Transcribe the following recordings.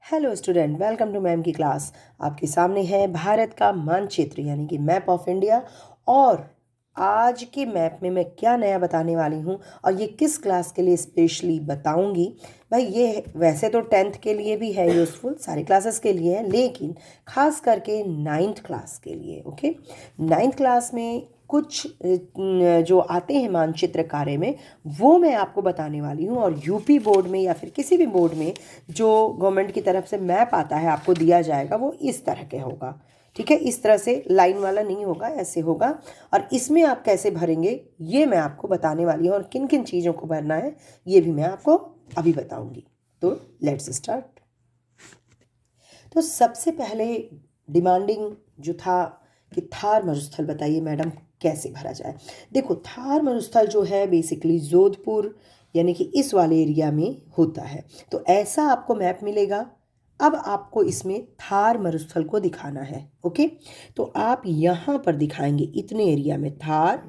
Hello student, welcome to ma'am की class. आपके सामने है भारत का मानचित्र यानी कि मैप ऑफ इंडिया। और आज के मैप में मैं क्या नया बताने वाली हूँ और ये किस क्लास के लिए स्पेशली बताऊँगी। भाई ये वैसे तो 10th के लिए भी है यूज़फुल, सारे क्लासेस के लिए है, लेकिन खास करके 9th क्लास के लिए। ओके, 9th क्लास में कुछ जो आते हैं मानचित्र कार्य में वो मैं आपको बताने वाली हूँ। और यूपी बोर्ड में या फिर किसी भी बोर्ड में जो गवर्नमेंट की तरफ से मैप आता है आपको दिया जाएगा वो इस तरह के होगा। ठीक है, इस तरह से लाइन वाला नहीं होगा, ऐसे होगा। और इसमें आप कैसे भरेंगे ये मैं आपको बताने वाली हूँ, और किन किन चीज़ों को भरना है ये भी मैं आपको अभी बताऊंगी। तो लेट्स स्टार्ट। तो सबसे पहले डिमांडिंग जो था कि थार मरुस्थल बताइए मैडम कैसे भरा जाए। देखो, थार मरुस्थल जो है बेसिकली जोधपुर यानी कि इस वाले एरिया में होता है। तो ऐसा आपको मैप मिलेगा। अब आपको इसमें थार मरुस्थल को दिखाना है। ओके, तो आप यहाँ पर दिखाएंगे इतने एरिया में थार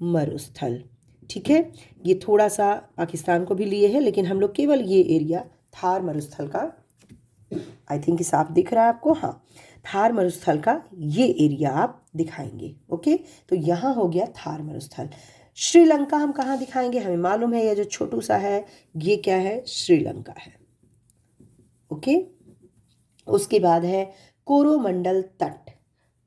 मरुस्थल। ठीक है, ये थोड़ा सा पाकिस्तान को भी लिए है, लेकिन हम लोग केवल ये एरिया थार मरुस्थल का, आई थिंक साफ दिख रहा है आपको। हाँ, थार मरुस्थल का ये एरिया आप दिखाएंगे। ओके, तो यहाँ हो गया थार मरुस्थल। श्रीलंका हम कहाँ दिखाएंगे, हमें मालूम है ये जो छोटू सा है ये क्या है, श्रीलंका है। ओके, उसके बाद है कोरोमंडल तट।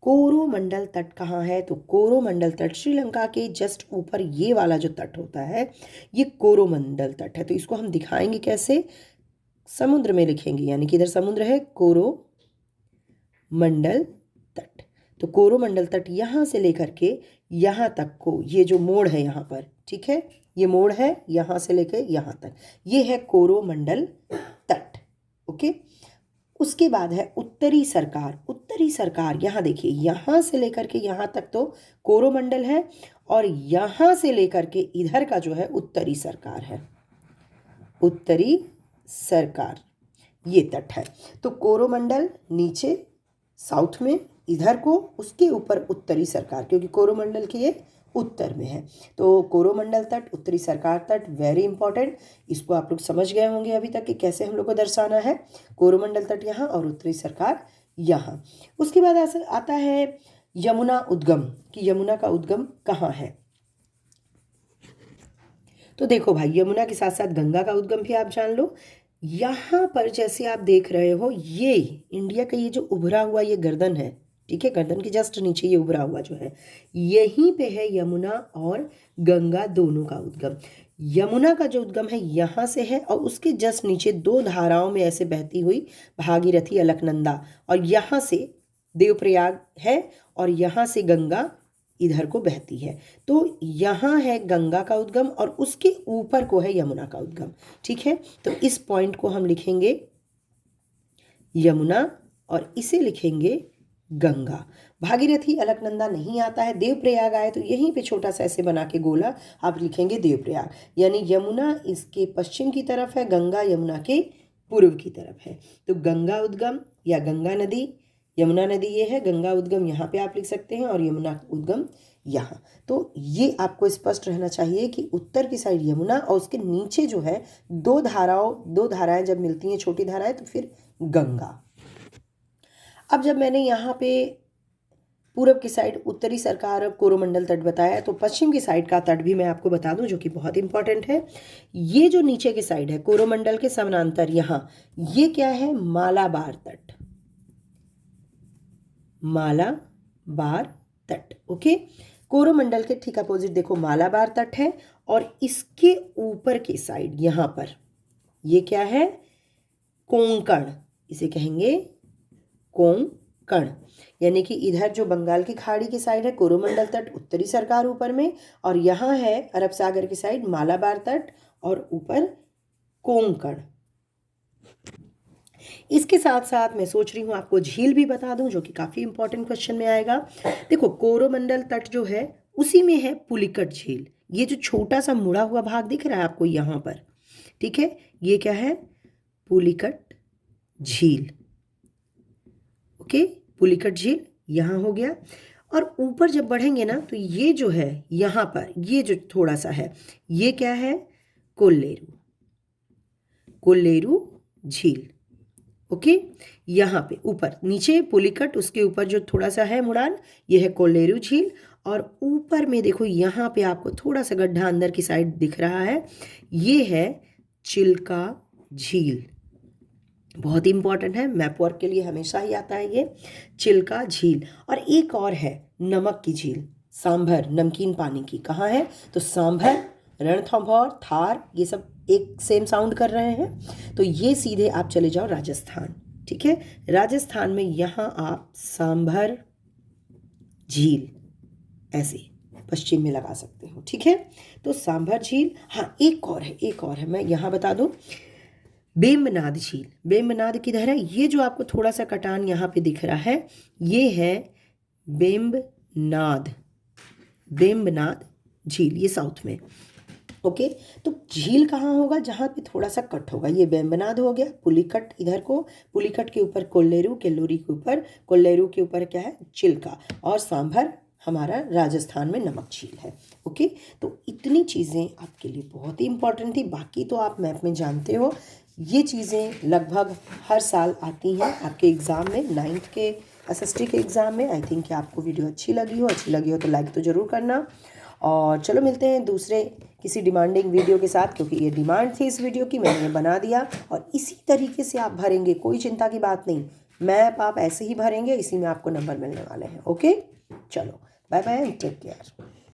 कोरोमंडल तट कहाँ है, तो कोरोमंडल तट श्रीलंका के जस्ट ऊपर ये वाला जो तट होता है ये कोरोमंडल तट है। तो इसको हम दिखाएंगे कैसे, समुद्र में लिखेंगे, यानी कि इधर समुद्र है, कोरोमंडल तट। तो कोरोमंडल तट यहाँ से लेकर के यहाँ तक को, ये जो मोड़ है यहाँ पर, ठीक है, ये मोड़ है यहाँ से लेकर यहाँ तक, ये है कोरोमंडल तट। ओके, उसके बाद है उत्तरी सरकार। उत्तरी सरकार यहाँ देखिए, यहाँ से लेकर के यहाँ तक तो कोरोमंडल है, और यहाँ से लेकर के इधर का जो है उत्तरी सरकार है। उत्तरी सरकार ये तट है। तो कोरोमंडल नीचे साउथ में, इधर को उसके ऊपर उत्तरी सरकार, क्योंकि कोरोमंडल के ये उत्तर में है। तो कोरोमंडल तट, उत्तरी सरकार तट, वेरी इंपॉर्टेंट। इसको आप लोग समझ गए होंगे अभी तक कि कैसे हम लोग को दर्शाना है। कोरोमंडल तट यहाँ और उत्तरी सरकार यहाँ। उसके बाद आता है यमुना उद्गम, कि यमुना का उद्गम कहाँ है। तो देखो भाई, यमुना के साथ साथ गंगा का उद्गम भी आप जान लो। यहाँ पर जैसे आप देख रहे हो, ये इंडिया का ये जो उभरा हुआ ये गर्दन है, ठीक है, गर्दन के जस्ट नीचे ये उभरा हुआ जो है, यहीं पे है यमुना और गंगा दोनों का उद्गम। यमुना का जो उद्गम है यहाँ से है, और उसके जस्ट नीचे दो धाराओं में ऐसे बहती हुई भागीरथी, अलकनंदा, और यहाँ से देवप्रयाग है, और यहाँ से गंगा इधर को बहती है। तो यहाँ है गंगा का उद्गम और उसके ऊपर को है यमुना का उद्गम। ठीक है, तो इस पॉइंट को हम लिखेंगे यमुना और इसे लिखेंगे गंगा। भागीरथी अलकनंदा नहीं आता है, देवप्रयाग आए तो यहीं पे छोटा सा ऐसे बना के गोला आप लिखेंगे देवप्रयाग। यानी यमुना इसके पश्चिम की तरफ है, गंगा यमुना के पूर्व की तरफ है। तो गंगा उद्गम या गंगा नदी, यमुना नदी ये है, गंगा उद्गम यहाँ पे आप लिख सकते हैं और यमुना उद्गम यहाँ। तो ये आपको स्पष्ट रहना चाहिए कि उत्तर की साइड यमुना और उसके नीचे जो है दो धाराएं जब मिलती हैं, छोटी धाराएं, तो फिर गंगा। अब जब मैंने यहाँ पे पूरब की साइड उत्तरी सरकार और कोरोमंडल तट बताया, तो पश्चिम की साइड का तट भी मैं आपको बता दूं जो कि बहुत इंपॉर्टेंट है। ये जो नीचे की साइड है कोरोमंडल के समानांतर, यहाँ ये क्या है, मालाबार तट। मालाबार तट। ओके, कोरोमंडल के ठीक अपोजिट देखो मालाबार तट है, और इसके ऊपर की साइड यहाँ पर ये क्या है, कोंकण, इसे कहेंगे कोंकण। यानी कि इधर जो बंगाल की खाड़ी की साइड है कोरोमंडल तट, उत्तरी सरकार ऊपर में, और यहाँ है अरब सागर की साइड मालाबार तट और ऊपर कोंकण। इसके साथ साथ मैं सोच रही हूँ आपको झील भी बता दूं जो कि काफ़ी इंपॉर्टेंट क्वेश्चन में आएगा। देखो, कोरोमंडल तट जो है उसी में है पुलिकट झील। ये जो छोटा सा मुड़ा हुआ भाग दिख रहा है आपको यहाँ पर, ठीक है, ये क्या है, पुलिकट झील। ओके, पुलिकट झील यहाँ हो गया। और ऊपर जब बढ़ेंगे ना तो ये जो है यहाँ पर, ये जो थोड़ा सा है, ये क्या है, कोल्लेरू, कोल्लेरू झील। ओके। यहाँ पे ऊपर नीचे पुलिकट, उसके ऊपर जो थोड़ा सा है मुड़ान, ये है कोल्लेरू झील। और ऊपर में देखो यहाँ पे आपको थोड़ा सा गड्ढा अंदर की साइड दिख रहा है, ये है चिल्का झील। बहुत ही इंपॉर्टेंट है, मैप वर्क के लिए हमेशा ही आता है ये चिल्का झील। और एक और है नमक की झील, सांभर, नमकीन पानी की। कहाँ है? तो सांभर, रणथंभौर, थार, ये सब एक सेम साउंड कर रहे हैं। तो ये सीधे आप चले जाओ राजस्थान, ठीक है। राजस्थान में यहाँ आप सांभर झील ऐसे पश्चिम में लगा सकते हो, ठीक है। तो सांभर झील। हाँ, एक और है, एक और है, मैं यहाँ बता दूँ, बेम्बनाद झील। बेम्बनाद किधर है? ये जो आपको थोड़ा सा कटान यहाँ पे दिख रहा है, ये है बेम्बनाद, बेम्बनाद झील, ये साउथ में। ओके। तो झील कहाँ होगा? जहाँ पे थोड़ा सा कट होगा। ये बेम्बनाद हो गया, पुलिकट इधर को, पुलिकट के ऊपर कोल्लेरू, केल्लोरी के ऊपर, कोल्लेरू के ऊपर क्या है? चिल्का। और सांभर हमारा राजस्थान में नमक झील है। ओके। तो इतनी चीज़ें आपके लिए बहुत ही इंपॉर्टेंट थी, बाकी तो आप मैप में जानते हो। ये चीज़ें लगभग हर साल आती हैं आपके एग्ज़ाम में, 9th के SST के एग्ज़ाम में। आई थिंक कि आपको वीडियो अच्छी लगी हो तो लाइक तो ज़रूर करना। और चलो मिलते हैं दूसरे किसी डिमांडिंग वीडियो के साथ, क्योंकि ये डिमांड थी इस वीडियो की, मैंने ये बना दिया। और इसी तरीके से आप भरेंगे, कोई चिंता की बात नहीं, मैप आप ऐसे ही भरेंगे, इसी में आपको नंबर मिलने वाले हैं। ओके, चलो bye bye and take care.